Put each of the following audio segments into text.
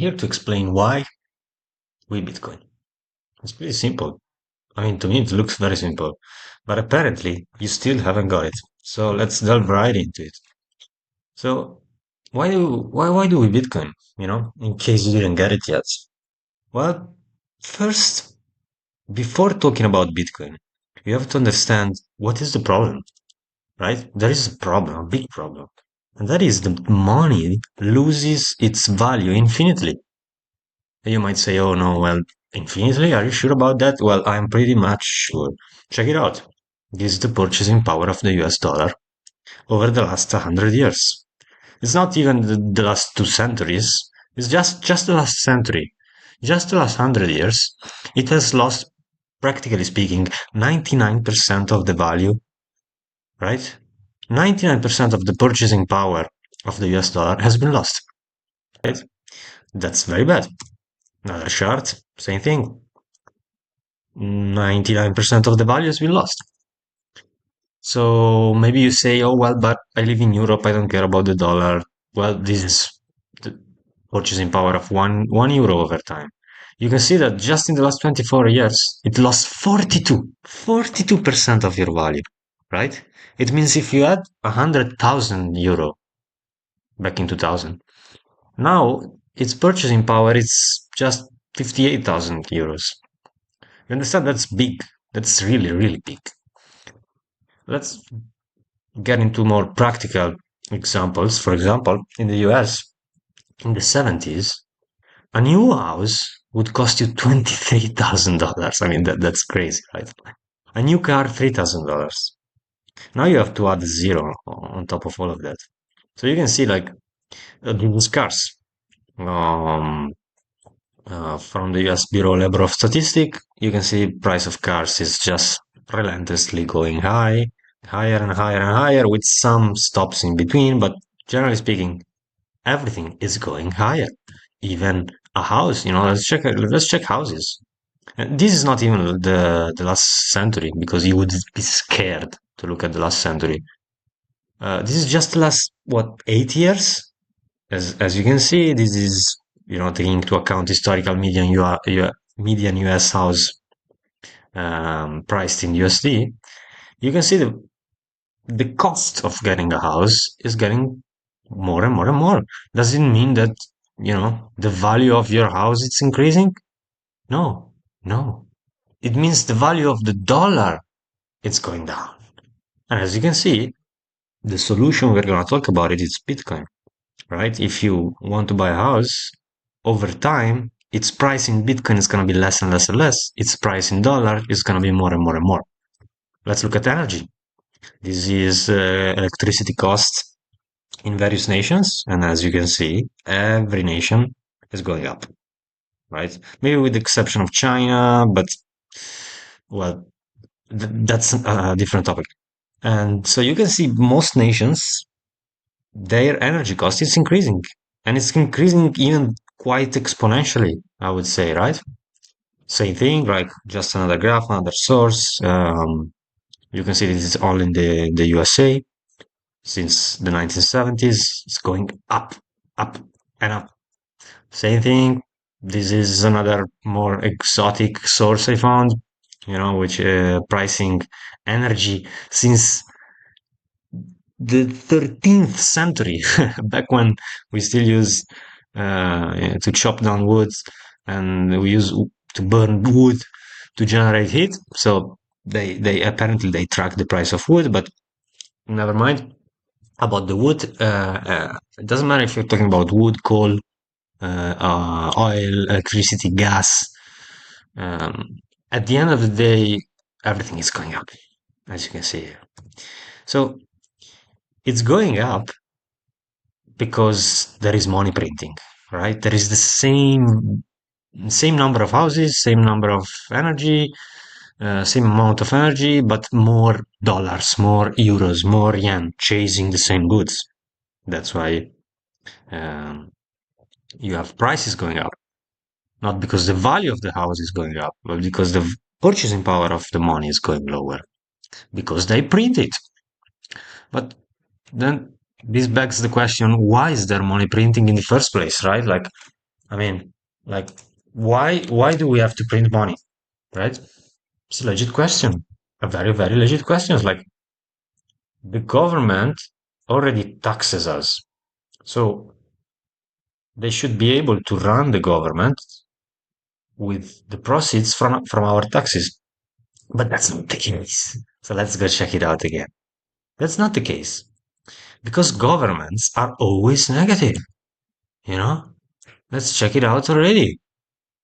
here to explain why we Bitcoin. It's pretty simple. I mean, to me, it looks very simple, but apparently you still haven't got it. So let's delve right into it. So why do we Bitcoin? In case you didn't get it yet. Well, first, before talking about Bitcoin, you have to understand what is the problem, right? There is a problem, a big problem, and that is the money loses its value infinitely. You might say, oh no, well, infinitely? Are you sure about that? Well, I'm pretty much sure. Check it out. This is the purchasing power of the US dollar over the last 100 years. It's not even the last 2 centuries. It's just the last century. Just the last 100 years. It has lost, practically speaking, 99% of the value, right? 99% of the purchasing power of the US dollar has been lost, right? That's very bad. Another chart, same thing. 99% of the value has been lost. So maybe you say, oh, well, but I live in Europe. I don't care about the dollar. Well, this is the purchasing power of one euro over time. You can see that just in the last 24 years, it lost 42% of your value, right? It means if you had 100,000 euro back in 2000, now its purchasing power is just 58,000 euros. You understand? That's big. That's really, really big. Let's get into more practical examples. For example, in the US, in the 70s, a new house would cost you $23,000. I mean, that's crazy, right? A new car, $3,000. Now you have to add a zero on top of all of that. So you can see, like, these cars. Um, from the US Bureau Labor of Statistics, you can see price of cars is just relentlessly going higher and higher and higher, with some stops in between. But generally speaking, everything is going higher. Even a house, let's check houses. And this is not even the last century, because you would be scared to look at the last century. This is just the last, what, 8 years? As you can see, this is, taking into account historical median US house priced in USD. You can see the cost of getting a house is getting more and more and more. Does it mean that, the value of your house is increasing? No, no. It means the value of the dollar is going down. And as you can see, the solution we're going to talk about it is Bitcoin, right? If you want to buy a house, over time, its price in Bitcoin is going to be less and less and less. Its price in dollar is going to be more and more and more. Let's look at energy. This is electricity costs in various nations. And as you can see, every nation is going up, right? Maybe with the exception of China, but well, that's a different topic. And so you can see most nations, their energy cost is increasing, and it's increasing even quite exponentially, I would say, right? Same thing, like just another graph, another source. You can see this is all in the USA. Since the 1970s, it's going up, up, and up. Same thing. This is another more exotic source I found, which pricing energy since the 13th century, back when we still use to chop down wood, and we use to burn wood to generate heat. So they apparently they track the price of wood, but never mind about the wood. It doesn't matter if you're talking about wood, coal, oil, electricity, gas. At the end of the day, everything is going up, as you can see here. So it's going up because there is money printing, right? There is the same number of houses, same number of energy, same amount of energy, but more dollars, more euros, more yen chasing the same goods. That's why um, you have prices going up, not because the value of the house is going up, but because the purchasing power of the money is going lower because they print it. But then this begs the question, why is there money printing in the first place, right? Like, I mean, like, why do we have to print money, right? It's a legit question, a very, very legit question. It's like the government already taxes us, so they should be able to run the government with the proceeds from our taxes. But that's not the case. So let's go check it out again. That's not the case because governments are always negative. You know, let's check it out already.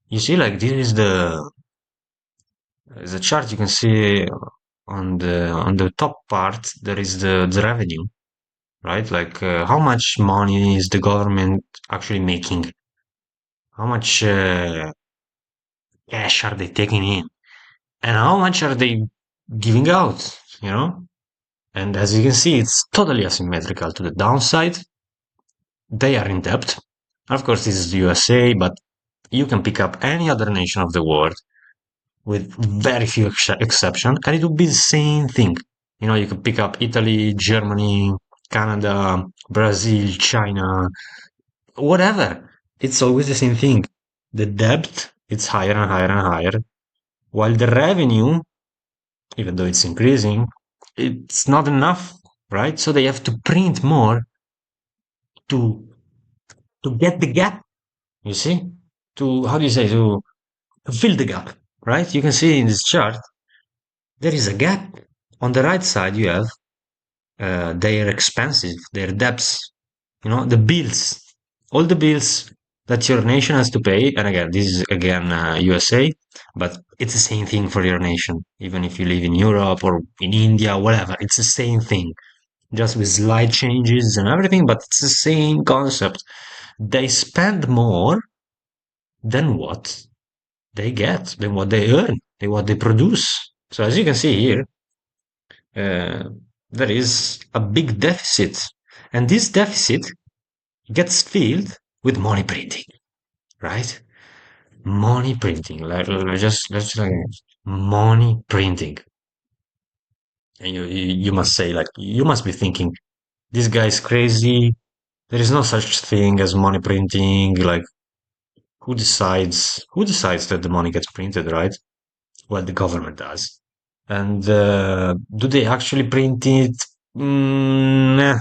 You see, like this is the chart. You can see on the top part there is the revenue, right? Like how much money is the government actually making? How much cash are they taking in? And how much are they giving out? You know, and as you can see, it's totally asymmetrical to the downside. They are in debt. Of course, this is the USA, but you can pick up any other nation of the world with very few exceptions, and it would be the same thing. You know, you could pick up Italy, Germany, Canada, Brazil, China, whatever. It's always the same thing. The debt, it's higher and higher and higher, while the revenue, even though it's increasing, it's not enough, right? So they have to print more to to get the gap. You see, to how do you say to fill the gap, right? You can see in this chart there is a gap. On the right side, you have their expenses, their debts, the bills, all the bills that your nation has to pay. And again, this is again USA, but it's the same thing for your nation. Even if you live in Europe or in India, whatever, it's the same thing, just with slight changes and everything, but it's the same concept. They spend more than what they get, than what they earn, than what they produce. So as you can see here, uh, there is a big deficit, and this deficit gets filled with money printing, right? Money printing, like let's like money printing, and you must say like you must be thinking this guy's crazy. There is no such thing as money printing. Like who decides that the money gets printed, right? Well, the government does. And do they actually print it? Nah.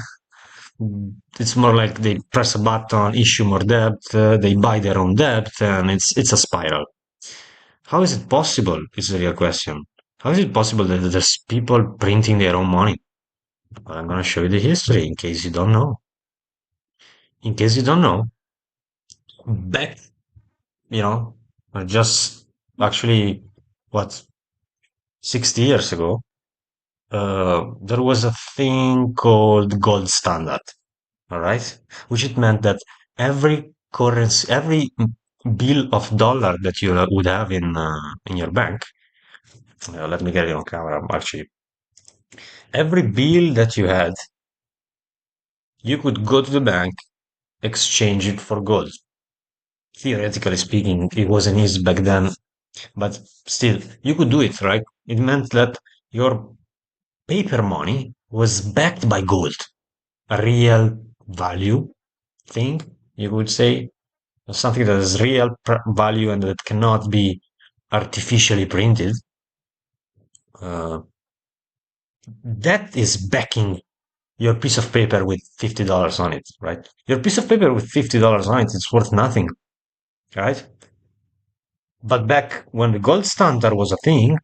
It's more like they press a button, issue more debt, they buy their own debt, and it's a spiral. How is it possible? Is the real question. How is it possible that there's people printing their own money? Well, I'm gonna show you the history in case you don't know. In case you don't know, back, you know, just actually what 60 years ago, there was a thing called gold standard. All right, which it meant that every currency, every bill of dollar that you would have in your bank. Let me get it on camera. Actually, every bill that you had, you could go to the bank, exchange it for gold. Theoretically speaking, it wasn't easy back then, but still, you could do it, right? It meant that your paper money was backed by gold, a real value thing, you would say, something that has real value and that cannot be artificially printed. Uh, that is backing your piece of paper with $50 on it, right? Your piece of paper with $50 on it, it's worth nothing, right? But back when the gold standard was a thing,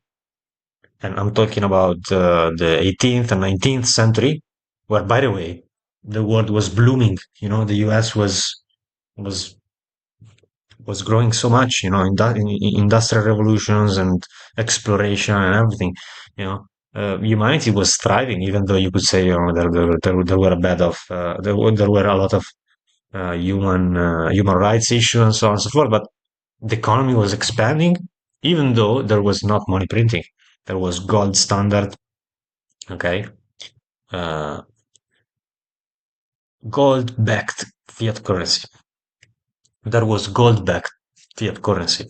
and I'm talking about the 18th and 19th century, where, by the way, the world was blooming. The US was was growing so much, in industrial revolutions and exploration and everything. Humanity was thriving, even though you could say, there were a bit of there were a lot of human rights issues and so on and so forth. But the economy was expanding, even though there was not money printing. There was gold standard, okay, uh, gold backed fiat currency. There was gold backed fiat currency.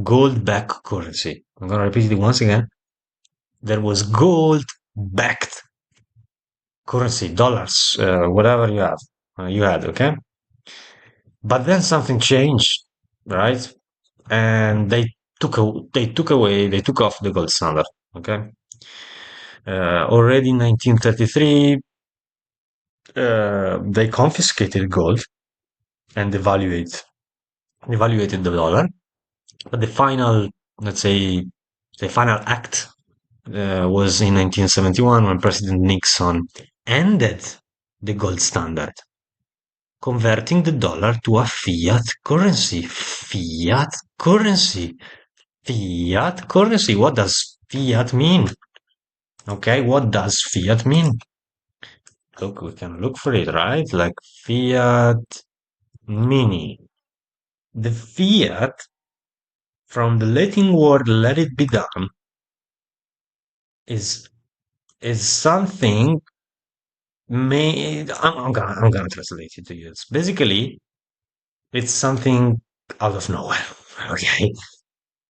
Gold backed currency. I'm going to repeat it once again. There was gold backed currency, dollars, whatever you had, okay? But then something changed. right? And they took off the gold standard. Okay, already in 1933, they confiscated gold and devaluated the dollar. But the final, let's say, the final act was in 1971 when President Nixon ended the gold standard, converting the dollar to a fiat currency. Fiat currency. Fiat currency. What does fiat mean? Okay, what does fiat mean? Look, we can look for it, right? Like fiat mini. The fiat from the Latin word let it be done is something made. I'm gonna translate it to you. It's basically it's something out of nowhere. Okay.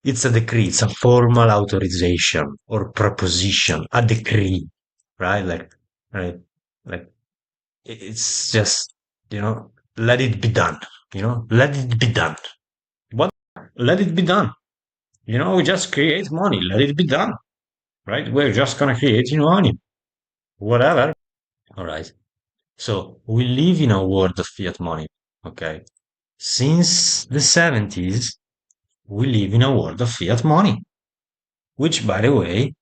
It's a decree, it's a formal authorization or proposition, a decree, right? Right, like it's just, let it be done, let it be done. What? Let it be done. We just create money, let it be done, right? We're just gonna create money, whatever. All right. So we live in a world of fiat money, okay? Since the 70s, we live in a world of fiat money, which, by the way,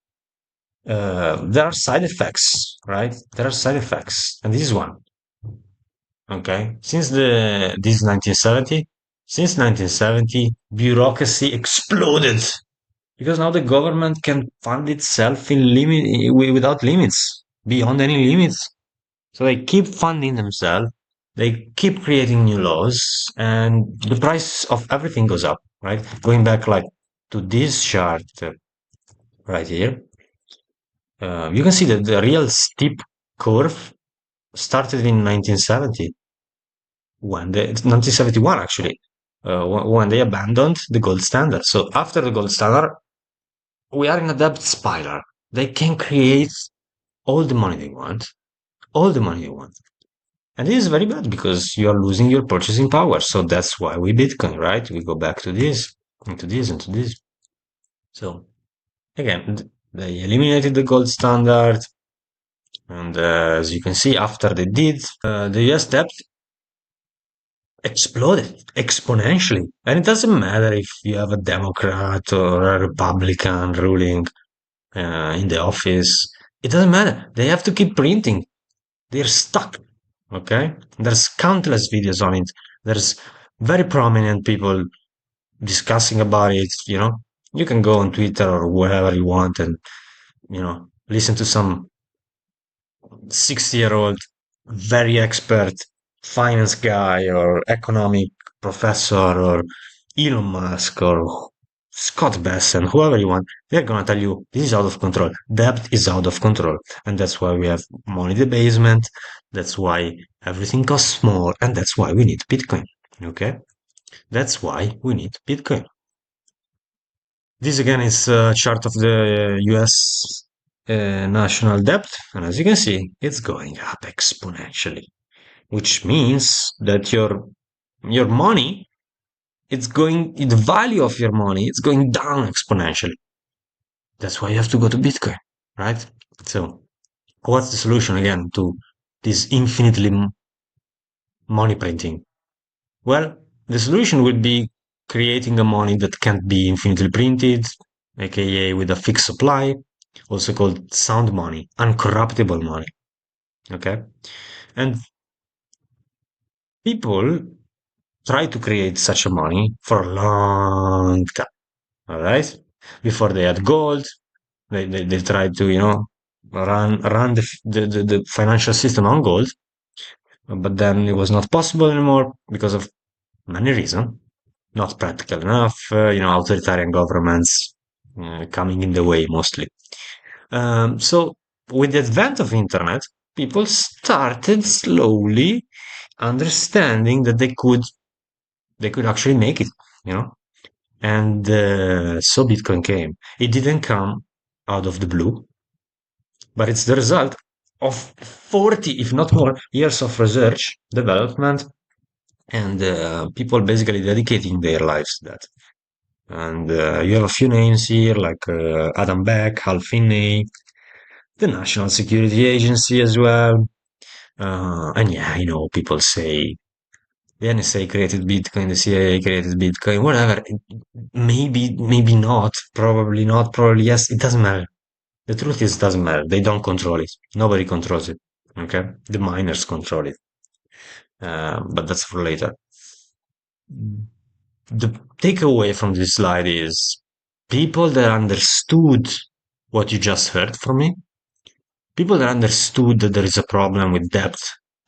there are side effects, right? There are side effects, and this is one. Okay, this 1970, since 1970, bureaucracy exploded because now the government can fund itself without limits, beyond any limits. So they keep funding themselves, they keep creating new laws, and the price of everything goes up, right? Going back like to this chart right here, you can see that the real steep curve started in 1970, when they 1971 actually, when they abandoned the gold standard. So after the gold standard, we are in a debt spiral. They can create all the money they want, all the money they want. And this is very bad because you are losing your purchasing power. So that's why we Bitcoin, right? We go back to this, into this, into this. So again, they eliminated the gold standard. And as you can see, after they did, the US debt exploded exponentially. And it doesn't matter if you have a Democrat or a Republican ruling in the office. It doesn't matter. They have to keep printing. They're stuck. Okay? There's countless videos on it. There's very prominent people discussing about it. You can go on Twitter or wherever you want and, listen to some 60-year-old, very expert finance guy or economic professor or Elon Musk or Scott Besson, whoever you want, they're going to tell you this is out of control. Debt is out of control. And that's why we have money debasement. That's why everything costs more. And that's why we need Bitcoin. Okay? That's why we need Bitcoin. This again is a chart of the US national debt. And as you can see, it's going up exponentially, which means that your money, the value of your money, it's going down exponentially. That's why you have to go to Bitcoin, right? So what's the solution again to this infinitely money printing? Well, the solution would be creating a money that can't be infinitely printed, aka with a fixed supply, also called sound money, uncorruptible money. Okay? And people try to create such a money for a long time. All right? Before they had gold, they tried to, run the financial system on gold, but then it was not possible anymore because of many reasons. Not practical enough, authoritarian governments coming in the way mostly. So with the advent of internet, people started slowly understanding that they could actually make it, you know. And so Bitcoin came. It didn't come out of the blue, but it's the result of 40, if not more, years of research, development, and people basically dedicating their lives to that. And you have a few names here like Adam Beck, Hal Finney, the National Security Agency as well. And yeah, people say the NSA created Bitcoin, the CIA created Bitcoin, whatever. Maybe, maybe not, probably not, probably yes. It doesn't matter. The truth is, it doesn't matter. They don't control it. Nobody controls it. Okay, the miners control it. But that's for later. The takeaway from this slide is people that understood what you just heard from me, people that understood that there is a problem with debt,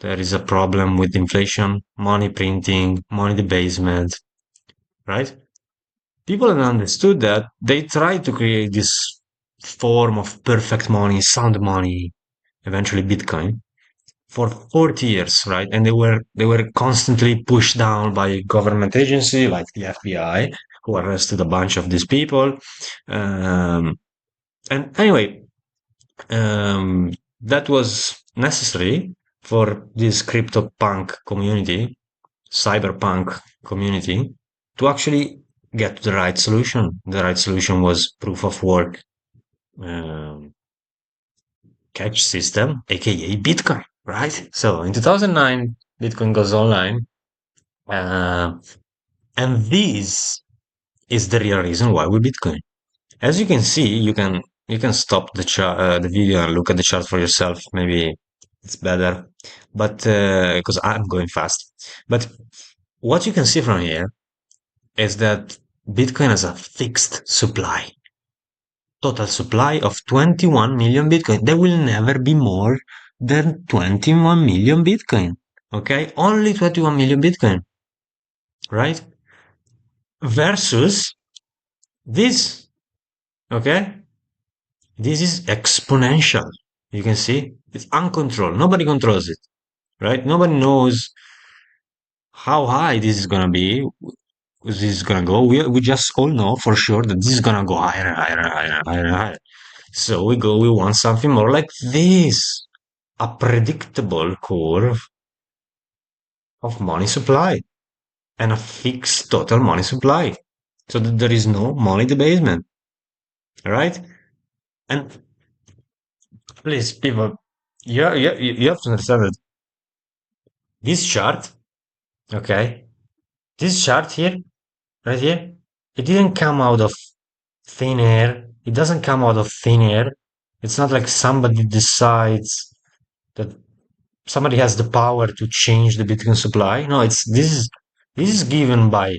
there is a problem with inflation, money printing, money debasement, right? People that understood that, they tried to create this form of perfect money, sound money, eventually Bitcoin, for 40 years, right? And they were constantly pushed down by a government agency like the FBI, who arrested a bunch of these people. Um, and anyway, um, that was necessary for this crypto punk community, cyberpunk community, to actually get to the right solution. The right solution was proof of work um, catch system, aka Bitcoin, right? So in 2009, Bitcoin goes online, uh, and this is the real reason why we Bitcoin. As you can see, you can stop the video and look at the chart for yourself. Maybe it's better, but because I'm going fast. But what you can see from here is that Bitcoin has a fixed supply, total supply of 21 million Bitcoin. There will never be more than 21 million Bitcoin. Okay, only 21 million Bitcoin, right? Versus this. Okay, this is exponential. You can see it's uncontrolled. Nobody controls it, right? Nobody knows how high this is gonna be. This is gonna go. We just all know for sure that this is gonna go higher and higher and higher and higher and higher. So we want something more like this, a predictable curve of money supply and a fixed total money supply, so that there is no money debasement, right? And please, people, you have to understand that this chart, okay, this chart here, right here, it didn't come out of thin air. It doesn't come out of thin air. It's not like somebody decides that somebody has the power to change the Bitcoin supply. No, this is given by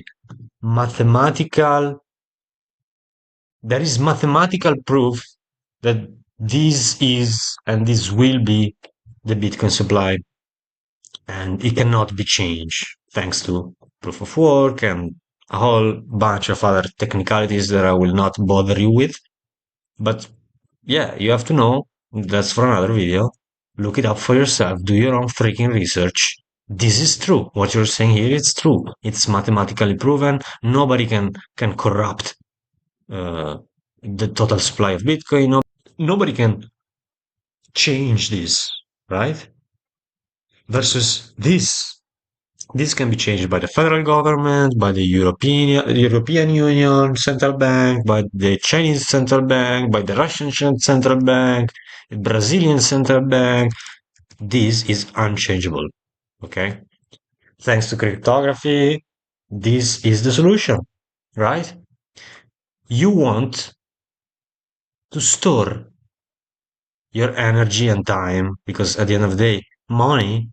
mathematical. There is mathematical proof that this is and this will be the Bitcoin supply, and it cannot be changed thanks to proof of work and a whole bunch of other technicalities that I will not bother you with. But yeah, you have to know. That's for another video. Look it up for yourself. Do your own freaking research. This is true. What you're saying here is true. It's mathematically proven. Nobody can corrupt the total supply of Bitcoin. No, nobody can change this, right? Versus this. This can be changed by the federal government, by the European Union Central Bank, by the Chinese Central Bank, by the Russian Central Bank, the Brazilian Central Bank. This is unchangeable. Okay? Thanks to cryptography, this is the solution, right? You want to store your energy and time because at the end of the day, money,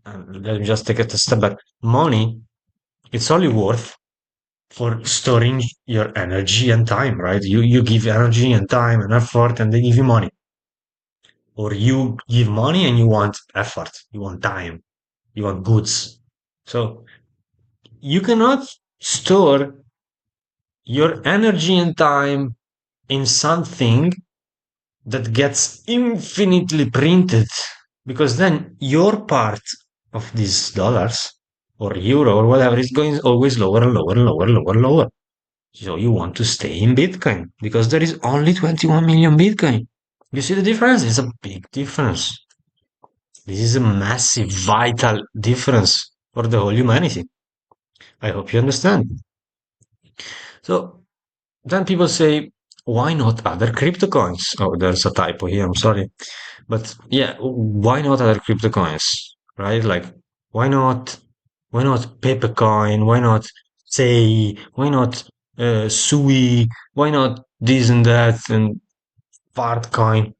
let me just take it a step back. Money, it's only worth for storing your energy and time, right? You give energy and time and effort, and they give you money. Or you give money and you want effort, you want time, you want goods. So you cannot store your energy and time in something that gets infinitely printed, because then your part of these dollars or euro or whatever is going always lower and lower and lower and lower and lower. So you want to stay in Bitcoin because there is only 21 million Bitcoin. You see the difference? It's a big difference. This is a massive, vital difference. for the whole humanity. I hope you understand. So then people say, why not other crypto coins? Oh, there's a typo here. I'm sorry. But yeah, why not other crypto coins, right? Like, why not, why not Papercoin? Why not Say? Why not Sui? Why not this and that and Fartcoin?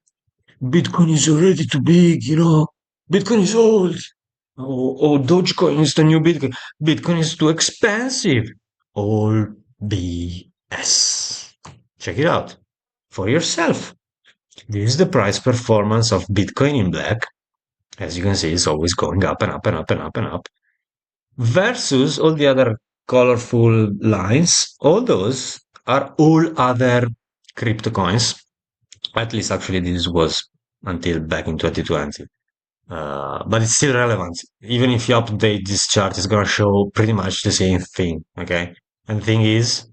Bitcoin is already too big, Bitcoin is old. Oh, Dogecoin is the new Bitcoin. Bitcoin is too expensive. All BS. Check it out for yourself. This is the price performance of Bitcoin in black. As you can see, it's always going up and up and up and up and up. Versus all the other colorful lines. All those are all other crypto coins. At least, actually, this was until back in 2020. But it's still relevant. Even if you update this chart, it's going to show pretty much the same thing. Okay. And the thing is,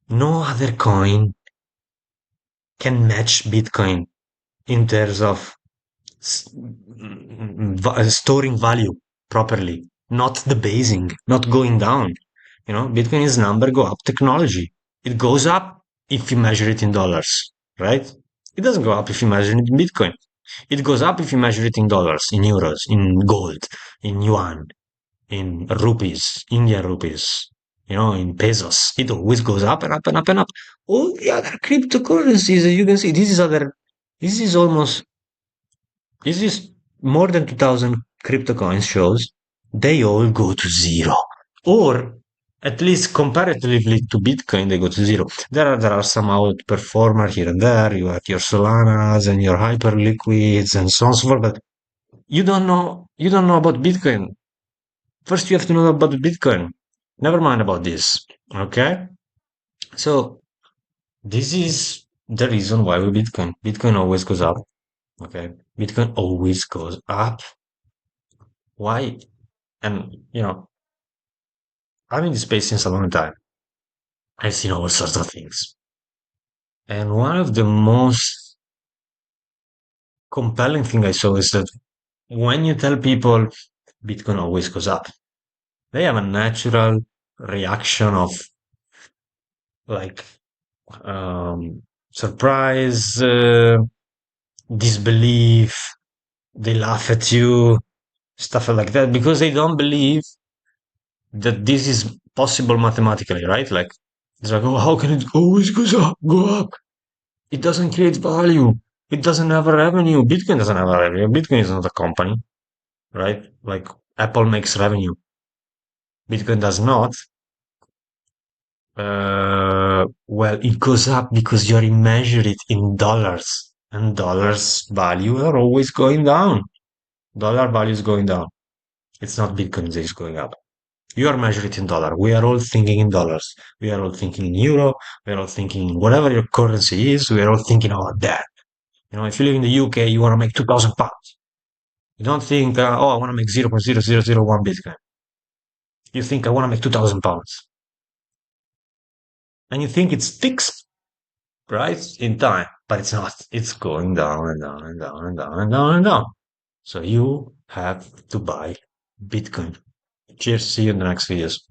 no other coin can match Bitcoin in terms of storing value properly, not the basing, not going down. Bitcoin is number go up technology. It goes up if you measure it in dollars, right? It doesn't go up if you measure it in Bitcoin. It goes up if you measure it in dollars, in euros, in gold, in yuan, in rupees, Indian rupees, in pesos. It always goes up and up and up and up. All the other cryptocurrencies, as you can see, this is almost this is more than 2000 crypto coins shows they all go to zero. Or at least comparatively to Bitcoin, they go to zero. There are some outperformer here and there. You have your Solanas and your hyperliquids and so on and so forth, but you don't know about Bitcoin. First you have to know about Bitcoin. Never mind about this. Okay? So this is the reason why we Bitcoin. Bitcoin always goes up. Okay. Bitcoin always goes up. Why? And, I'm in this space since a long time. I've seen all sorts of things. And one of the most compelling thing I saw is that when you tell people Bitcoin always goes up, they have a natural reaction of like surprise, disbelief. They laugh at you, stuff like that, because they don't believe that this is possible mathematically, right? Like, it's like, oh, how can it always go up? It doesn't create value. It doesn't have a revenue. Bitcoin doesn't have a revenue. Bitcoin is not a company, right? Like Apple makes revenue. Bitcoin does not. Well, it goes up because you measure it in dollars, and dollars value are always going down. Dollar value is going down. It's not Bitcoin that is going up. You are measuring it in dollar. We are all thinking in dollars. We are all thinking in euro. We are all thinking in whatever your currency is. We are all thinking about that. If you live in the UK, you want to make 2,000 pounds. You don't think, oh, I want to make 0.0001 Bitcoin. You think, I want to make 2,000 pounds. And you think it's fixed, right? In time. But it's not. It's going down and down and down and down and down and down. So you have to buy Bitcoin. Cheers. See you in the next videos.